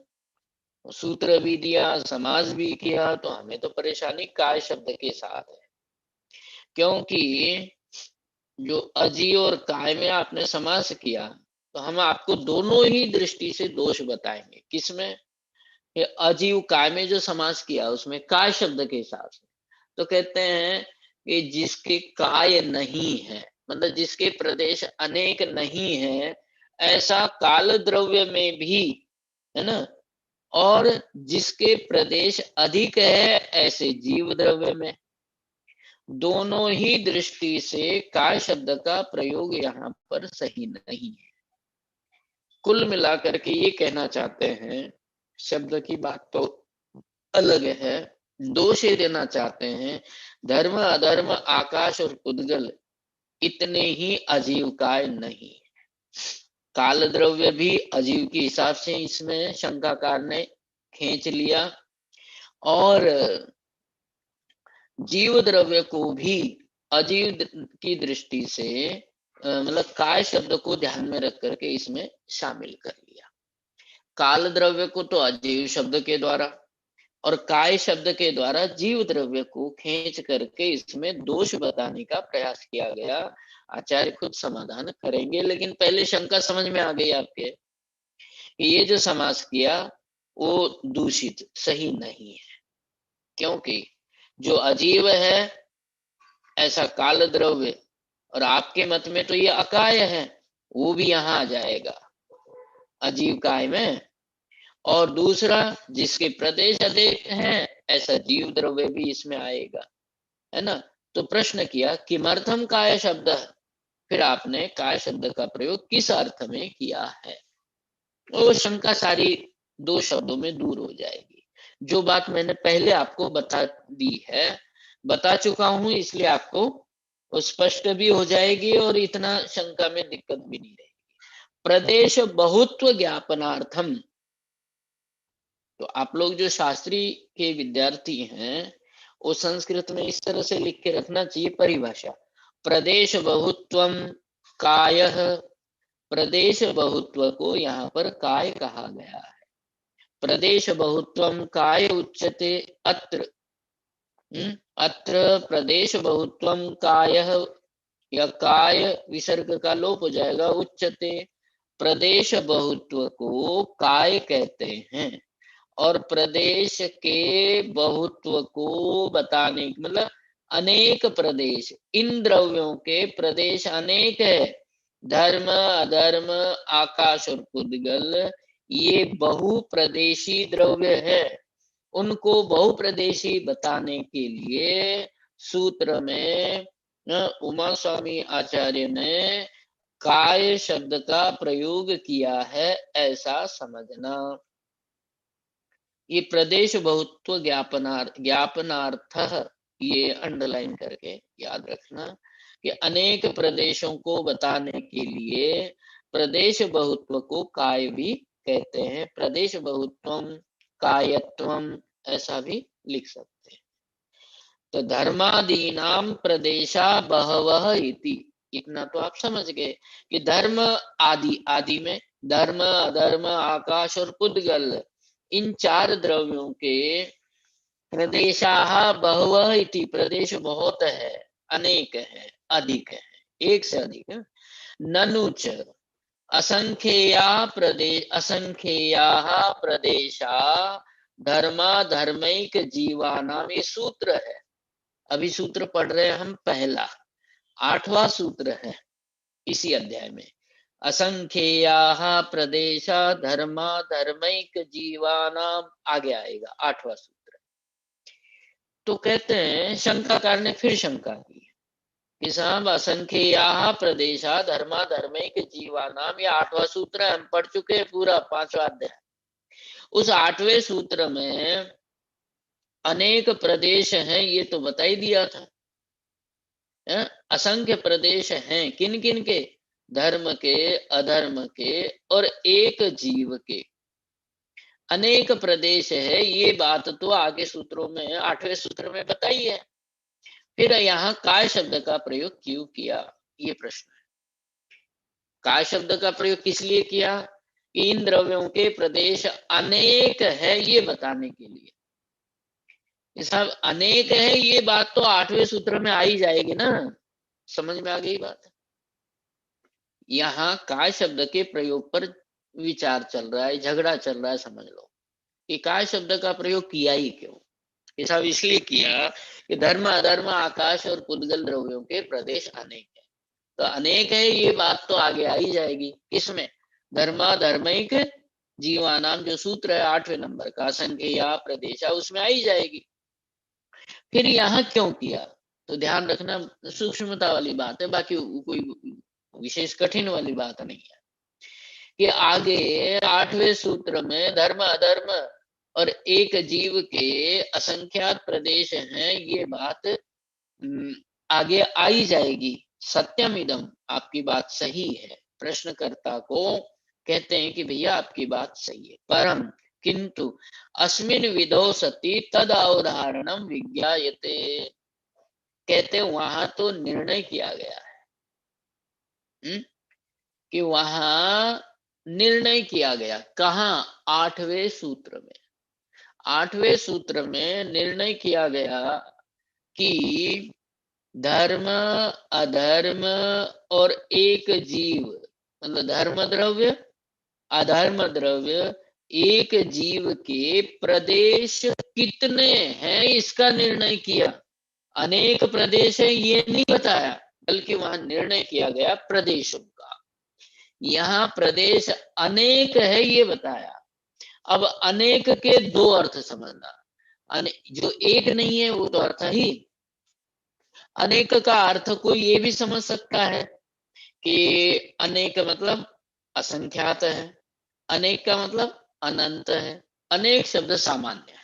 सूत्र भी दिया, समास भी किया, तो हमें तो परेशानी काय शब्द के साथ है। क्योंकि जो अजीव और काय में आपने समास किया, तो हम आपको दोनों ही दृष्टि से दोष बताएंगे। किसमें, अजीव काय में जो समास किया उसमें काय शब्द के हिसाब से, तो कहते हैं कि जिसके काय नहीं है, मतलब जिसके प्रदेश अनेक नहीं है, ऐसा काल द्रव्य में भी, है ना, और जिसके प्रदेश अधिक है ऐसे जीव द्रव्य में। दोनों ही दृष्टि से काय शब्द का प्रयोग यहाँ पर सही नहीं है। कुल मिलाकर के ये कहना चाहते हैं, शब्द की बात तो अलग है, दोष ये देना चाहते हैं, धर्म अधर्म आकाश और पुद्गल इतने ही अजीव काय नहीं। काल द्रव्य भी अजीव के हिसाब से इसमें शंकाकार ने खींच लिया, और जीव द्रव्य को भी अजीव की दृष्टि से मतलब काय शब्द को ध्यान में रख करके इसमें शामिल कर लिया। काल द्रव्य को तो अजीव शब्द के द्वारा और काय शब्द के द्वारा जीव द्रव्य को खींच करके इसमें दोष बताने का प्रयास किया गया। आचार्य खुद समाधान करेंगे, लेकिन पहले शंका समझ में आ गई आपके, ये जो समास किया वो दूषित सही नहीं है, क्योंकि जो अजीव है ऐसा काल द्रव्य, और आपके मत में तो ये अकाय है, वो भी यहां आ जाएगा अजीव काय में, और दूसरा जिसके प्रदेश अधिक हैं ऐसा जीव द्रव्य भी इसमें आएगा, है ना। तो प्रश्न किया किमर्थम काय शब्द, फिर आपने काय शब्द का प्रयोग किस अर्थ में किया है, वो शंका सारी दो शब्दों में दूर हो जाएगी। जो बात मैंने पहले आपको बता दी है, बता चुका हूं, इसलिए आपको वो स्पष्ट भी हो जाएगी और इतना शंका में दिक्कत भी नहीं रहेगी। प्रदेश बहुत्व ज्ञापनार्थम, तो आप लोग जो शास्त्री के विद्यार्थी हैं वो संस्कृत में इस तरह से लिख के रखना चाहिए परिभाषा, प्रदेश बहुत्वम कायः, प्रदेश बहुत्व को यहाँ पर काय कहा गया है। प्रदेश बहुत्वम काय उच्यते अत्र, अत्र प्रदेश बहुत्वम कायः, या काय विसर्ग का लोप हो जाएगा, उच्यते, प्रदेश बहुत्व को काय कहते हैं, और प्रदेश के बहुत्व को बताने मतलब अनेक प्रदेश, इन द्रव्यों के प्रदेश अनेक है, धर्म अधर्म आकाश और पुद्गल ये बहुप्रदेशी द्रव्य है, उनको बहुप्रदेशी बताने के लिए सूत्र में उमा स्वामी आचार्य ने काय शब्द का प्रयोग किया है, ऐसा समझना। ये प्रदेश बहुत्व ज्ञापनार्थ, ये अंडरलाइन करके याद रखना कि अनेक प्रदेशों को बताने के लिए प्रदेश बहुत्व को काय भी कहते हैं, प्रदेश बहुत्वम कायत्वम ऐसा भी लिख सकते हैं। तो धर्मादीनाम प्रदेशा बहवः इति, इतना तो आप समझ गए कि धर्म आदि, आदि में धर्म अधर्म आकाश और पुद्गल, इन चार द्रव्यों के प्रदेशा बहवः इति, प्रदेश बहुत है, अनेक है, अधिक है, एक से अधिक है। ननुच असंख्येया प्रदेश, असंख्येया प्रदेशा धर्मा धर्मैक जीवानाम, ये सूत्र है, अभी सूत्र पढ़ रहे हैं हम, पहला 8वां सूत्र है इसी अध्याय में, असंख्येया प्रदेशा धर्मा धर्मैक जीवानाम, आगे आएगा 8वां सूत्र। तो कहते हैं शंकाकार ने फिर शंका की कि साहब असंख्येया प्रदेशा धर्मा धर्मैक जीवानाम, ये 8वां सूत्र हम पढ़ चुके हैं पूरा 5वां अध्याय। उस 8वें सूत्र में अनेक प्रदेश हैं ये तो बता ही दिया था, असंख्य प्रदेश हैं, किन किन के, धर्म के अधर्म के और एक जीव के, अनेक प्रदेश है, ये बात तो आगे सूत्रों में 8वें सूत्र में बताई है। फिर यहाँ काय शब्द का प्रयोग क्यों किया, ये प्रश्न है। काय शब्द का प्रयोग किस लिए किया, इन द्रव्यों के प्रदेश अनेक है ये बताने के लिए। साहब अनेक है ये बात तो 8वें सूत्र में आ ही जाएगी ना, समझ में आ गई बात। यहाँ काय शब्द के प्रयोग पर विचार चल रहा है, झगड़ा चल रहा है, समझ लो कि काय शब्द का प्रयोग किया ही क्यों। ये सब इसलिए किया कि धर्म अधर्म आकाश और पुद्गल द्रव्यों के प्रदेश अनेक है, तो अनेक है ये बात तो आगे आई जाएगी। किसमें? धर्माधर्मैक जीवानाम जो सूत्र है 8वें नंबर का, असंख्या प्रदेशा, उसमें आई जाएगी। फिर यहाँ क्यों किया? तो ध्यान रखना, सूक्ष्मता वाली बात है, बाकी कोई विशेष कठिन वाली बात नहीं है। कि आगे 8वें सूत्र में धर्म अधर्म और एक जीव के असंख्यात प्रदेश हैं, ये बात आगे आई जाएगी। सत्यम इदम, आपकी बात सही है। प्रश्नकर्ता को कहते हैं कि भैया आपकी बात सही है, परम किंतु अस्मिन विधौ सति तद अवधारणम विज्ञायते। कहते वहां तो निर्णय किया गया है कि वहां निर्णय किया गया। कहाँ? 8वें सूत्र में। 8वें सूत्र में निर्णय किया गया कि धर्म अधर्म और एक जीव, मतलब धर्म द्रव्य अधर्म द्रव्य एक जीव के प्रदेश कितने हैं इसका निर्णय किया। अनेक प्रदेश है ये नहीं बताया, बल्कि वहां निर्णय किया गया प्रदेशों का। यहाँ प्रदेश अनेक है ये बताया। अब अनेक के दो अर्थ समझना। जो एक नहीं है वो तो अर्थ ही। अनेक का अर्थ कोई ये भी समझ सकता है कि अनेक मतलब असंख्यात है, अनेक का मतलब अनंत है। अनेक शब्द सामान्य है।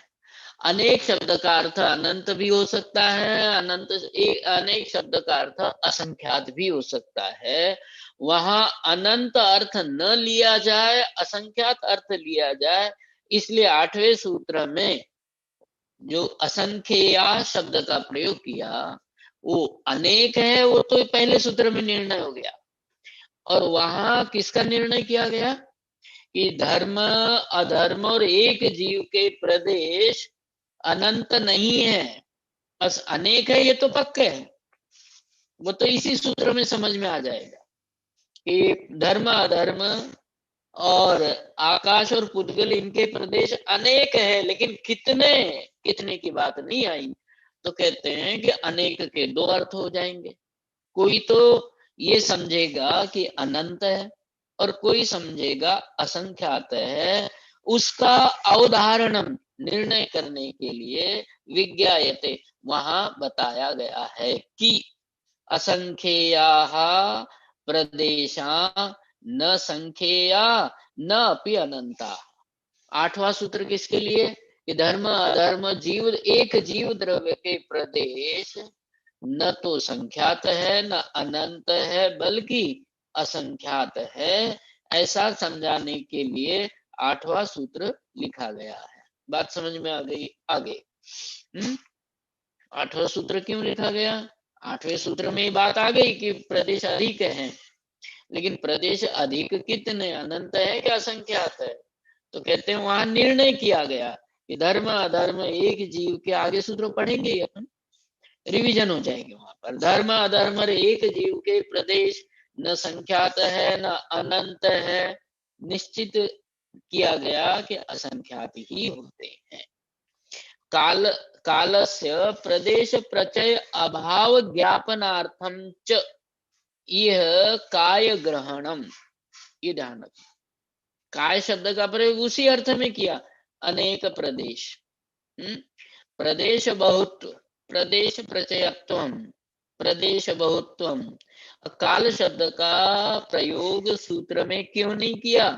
अनेक शब्द का अर्थ अनंत भी हो सकता है, अनेक शब्द का अर्थ असंख्यात भी हो सकता है। वहां अनंत अर्थ न लिया जाए, असंख्यात अर्थ लिया जाए। इसलिए 8वें सूत्र में जो असंख्या शब्द का प्रयोग किया वो अनेक है, वो तो पहले सूत्र में निर्णय हो गया। और वहां किसका निर्णय किया गया कि धर्म अधर्म और एक जीव के प्रदेश अनंत नहीं है, बस अनेक है, ये तो पक्के है। वो तो इसी सूत्र में समझ में आ जाएगा कि धर्म अधर्म और आकाश और पुद्गल इनके प्रदेश अनेक है, लेकिन कितने की बात नहीं आई। तो कहते हैं कि अनेक के दो अर्थ हो जाएंगे। कोई तो ये समझेगा कि अनंत है और कोई समझेगा असंख्यात है। उसका अवधारणम निर्णय करने के लिए विज्ञायते वहां बताया गया है कि असंख्याः प्रदेशा न संख्या न अपि अनंता। 8वां सूत्र किसके लिए? कि धर्म अधर्म जीव एक जीव द्रव्य के प्रदेश न तो संख्यात है न अनंत है, बल्कि असंख्यात है। ऐसा समझाने के लिए 8वां सूत्र लिखा गया है। बात समझ में आ गई? आगे 8वां सूत्र क्यों लिखा गया? 8वें सूत्र में ये बात आ गई कि प्रदेश अधिक है, लेकिन प्रदेश अधिक कितने, अनंत है क्या असंख्यात है? तो कहते हैं वहां निर्णय किया गया कि धर्म अधर्म एक जीव के, आगे सूत्र पढ़ेंगे अपन, रिवीजन हो जाएगी वहां पर। धर्म अधर्म एक जीव के प्रदेश न संख्यात है न अनंत है, निश्चित किया गया कि असंख्यात ही होते हैं। कालस्य प्रदेश प्रचय अभाव ज्ञापनार्थम च यह काय ग्रहणम। ये ध्यान रखना, काय शब्द का प्रयोग उसी अर्थ में किया, अनेक प्रदेश। प्रदेश बहुत्व, प्रदेश प्रचयत्वम, प्रदेश बहुत्वम। काल शब्द का प्रयोग सूत्र में क्यों नहीं किया?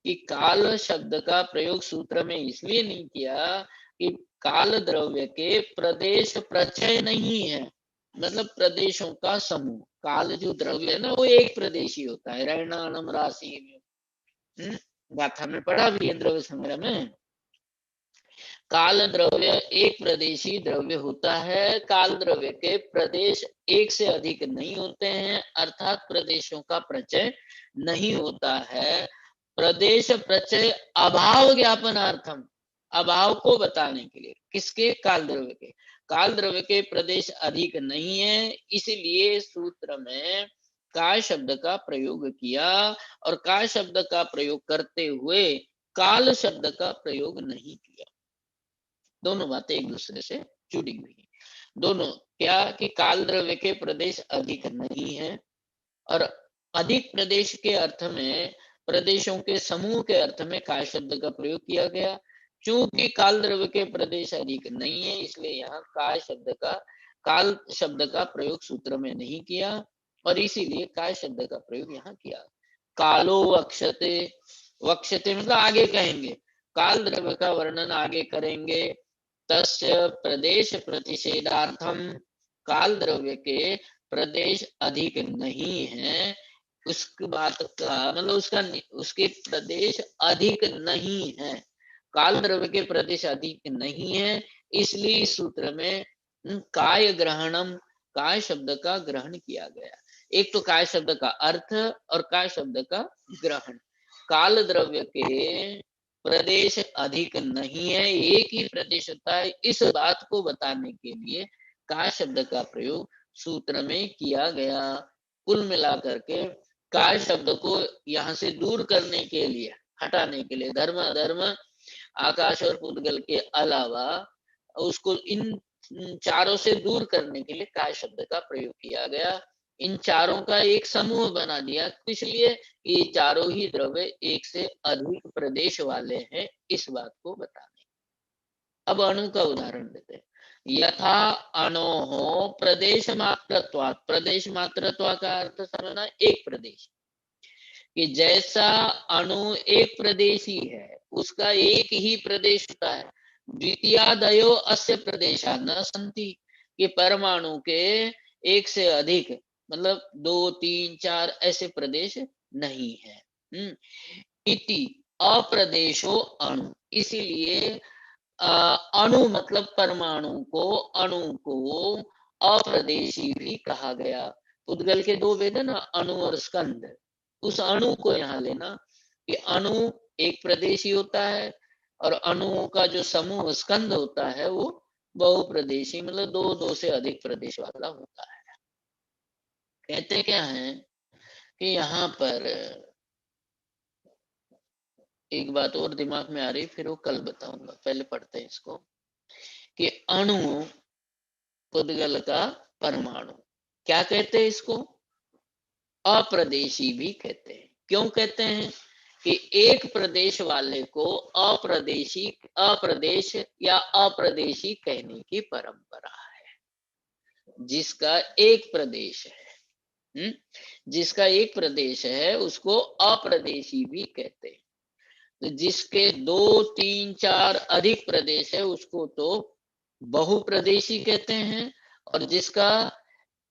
कि काल शब्द का प्रयोग सूत्र में इसलिए नहीं किया कि काल द्रव्य के प्रदेश प्रचय नहीं है, मतलब प्रदेशों का समूह। काल जो द्रव्य है ना वो एक प्रदेशी होता है। रहणानम राशि में गाथा में पढ़ा भी है, द्रव्य संग्रह में। काल द्रव्य एक प्रदेशी द्रव्य होता है। काल द्रव्य के प्रदेश एक से अधिक नहीं होते हैं, अर्थात प्रदेशों का प्रचय नहीं होता है। प्रदेश प्रचय अभाव ज्ञापनार्थम, अभाव को बताने के लिए। किसके? काल द्रव्य के। काल द्रव्य के प्रदेश अधिक नहीं है, इसलिए सूत्र में काय शब्द का प्रयोग किया। और काय शब्द का प्रयोग करते हुए काल शब्द का प्रयोग नहीं किया। दोनों बातें एक दूसरे से जुड़ी हुई है। दोनों क्या कि काल द्रव्य के प्रदेश अधिक नहीं है, और अधिक प्रदेश के अर्थ में प्रदेशों के समूह के अर्थ में काय शब्द का प्रयोग किया गया। चूंकि काल द्रव्य के प्रदेश अधिक नहीं है, इसलिए यहाँ काय शब्द का काल शब्द का प्रयोग सूत्र में नहीं किया और इसीलिए काय शब्द का प्रयोग यहाँ किया। कालो वक्षते, वक्षते मतलब आगे कहेंगे, काल द्रव्य का वर्णन आगे करेंगे। तस्य प्रदेश प्रतिषेधार्थम, काल द्रव्य के प्रदेश अधिक नहीं है, उस बात का मतलब उसके प्रदेश अधिक नहीं है, काल द्रव्य के प्रदेश अधिक नहीं है, इसलिए इस सूत्र में काय ग्रहणम, काय शब्द का ग्रहण किया गया। एक तो काय शब्द का अर्थ और काय शब्द का ग्रहण। काल द्रव्य के प्रदेश अधिक नहीं है, एक ही प्रदेश होता है, इस बात को बताने के लिए काय शब्द का प्रयोग सूत्र में किया गया। कुल मिलाकर के काय शब्द को यहाँ से दूर करने के लिए, हटाने के लिए, धर्म अधर्म आकाश और पुद्गल के अलावा उसको इन चारों से दूर करने के लिए काय शब्द का प्रयोग किया गया। इन चारों का एक समूह बना दिया, इसलिए ये चारों ही द्रव्य एक से अधिक प्रदेश वाले हैं, इस बात को बताने। अब अणु का उदाहरण देते हैं। यथा अणोः प्रदेश मात्रत्वात्, प्रदेश मात्रत्व का अर्थ समझना एक प्रदेश, कि जैसा अणु एक प्रदेशी है, उसका एक ही प्रदेश होता है। द्वितीयादयो अस्य प्रदेशा न सन्ति, कि परमाणु के एक से अधिक मतलब 2, 3, 4 ऐसे प्रदेश नहीं है। इति अप्रदेशो अणु, इसीलिए अणु मतलब परमाणु को, अणु को अप्रदेशी भी कहा गया। पुद्गल के दो भेद है ना, अणु और स्कंद, उस अणु को यहाँ लेना कि अणु एक प्रदेशी होता है और अणुओं का जो समूह स्कंद होता है वो बहुप्रदेशी मतलब 2 से अधिक प्रदेश वाला होता है। कहते क्या है कि यहाँ पर एक बात और दिमाग में आ रही, फिर वो कल बताऊंगा, पहले पढ़ते हैं इसको, कि अणु पुद्गल का परमाणु क्या कहते हैं, इसको अप्रदेशी भी कहते हैं। क्यों कहते हैं कि एक प्रदेश वाले को अप्रदेशी, अप्रदेश या अप्रदेशी कहने की परंपरा है। जिसका एक प्रदेश है, जिसका एक प्रदेश है उसको अप्रदेशी भी कहते हैं। तो जिसके 2, 3, 4 अधिक प्रदेश है उसको तो बहुप्रदेशी कहते हैं, और जिसका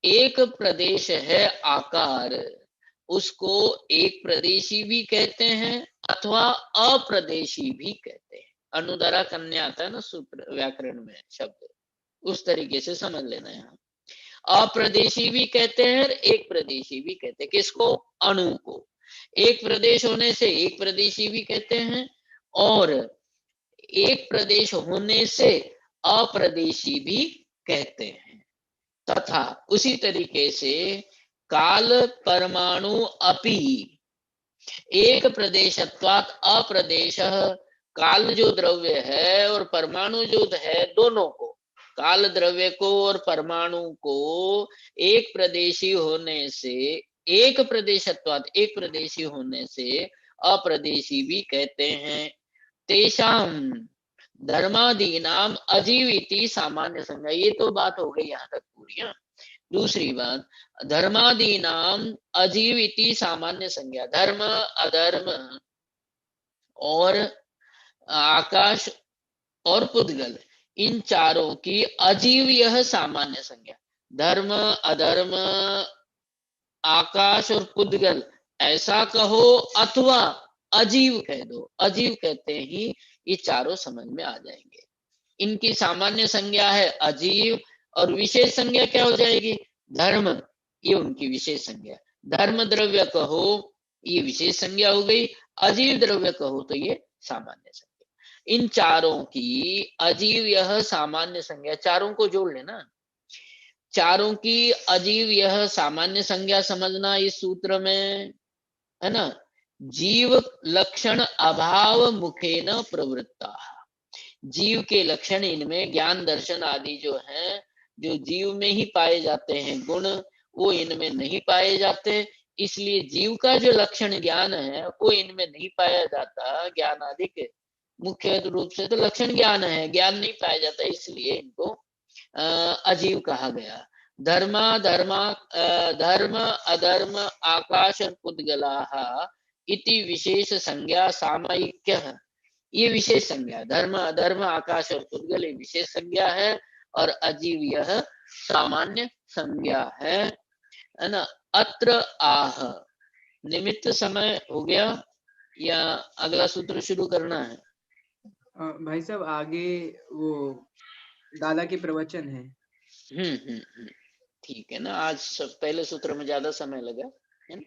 एक प्रदेश है आकार, उसको एक प्रदेशी भी कहते हैं अथवा अप्रदेशी भी कहते हैं। अनुदरा कन्या आता है ना सूत्र व्याकरण में शब्द, उस तरीके से समझ लेना। यहाँ अप्रदेशी भी कहते हैं और एक प्रदेशी भी कहते हैं। किसको? अणु को। एक प्रदेश होने से एक प्रदेशी भी कहते हैं और एक प्रदेश होने से अप्रदेशी भी कहते हैं। तथा उसी तरीके से काल परमाणु अपि एक प्रदेशत्वात् अप्रदेश, काल जो द्रव्य है और परमाणु जो है, दोनों को, काल द्रव्य को और परमाणु को एक प्रदेशी होने से, एक प्रदेशत्वात् एक प्रदेशी होने से अप्रदेशी भी कहते हैं। तेषाम धर्मादीनाम अजीविति सामान्य संज्ञा, ये तो बात हो गई यहाँ तक पूरी। दूसरी बात, धर्मादीनाम अजीविति सामान्य संज्ञा, धर्म अधर्म और आकाश और पुद्गल, इन चारों की अजीव यह सामान्य संज्ञा, धर्म अधर्म आकाश और पुद्गल ऐसा कहो अथवा अजीव कह दो, अजीव कहते ही ये चारों समझ में आ जाएंगे। इनकी सामान्य संज्ञा है अजीव और विशेष संज्ञा क्या हो जाएगी? धर्म, ये उनकी विशेष संज्ञा। धर्म द्रव्य कहो ये विशेष संज्ञा हो गई, अजीव द्रव्य कहो तो ये सामान्य संज्ञा। इन चारों की अजीव यह सामान्य संज्ञा, चारों को जोड़ लेना, चारों की अजीव यह सामान्य संज्ञा समझना इस सूत्र में, है ना। जीव लक्षण अभाव मुखेन प्रवृत्ता, जीव के लक्षण इनमें ज्ञान दर्शन आदि जो हैं, जो जीव में ही पाए जाते हैं गुण, वो इनमें नहीं पाए जाते, इसलिए जीव का जो लक्षण ज्ञान है वो इनमें नहीं पाया जाता। ज्ञान आदि के मुख्य रूप से तो लक्षण ज्ञान है, ज्ञान नहीं पाया जाता, इसलिए इनको अजीव कहा गया। धर्म अधर्म आकाश पुद्गलाः इति विशेष संज्ञा सामायिक्यः। ये विशेष संज्ञा, धर्म अधर्म आकाश और पुद्गल ये विशेष संज्ञा है, और अजीव यह सामान्य संज्ञा है ना। अत्र आह निमित्त समय हो गया, या अगला सूत्र शुरू करना है? भाई साहब आगे वो दादा के प्रवचन है। ठीक है ना, आज पहले सूत्र में ज्यादा समय लगा है ना।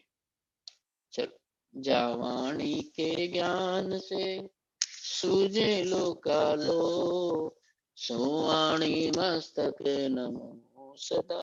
चलो, जावाणी के ज्ञान से सूझे लोकालो, सुवाणी मस्तक नमो सदा।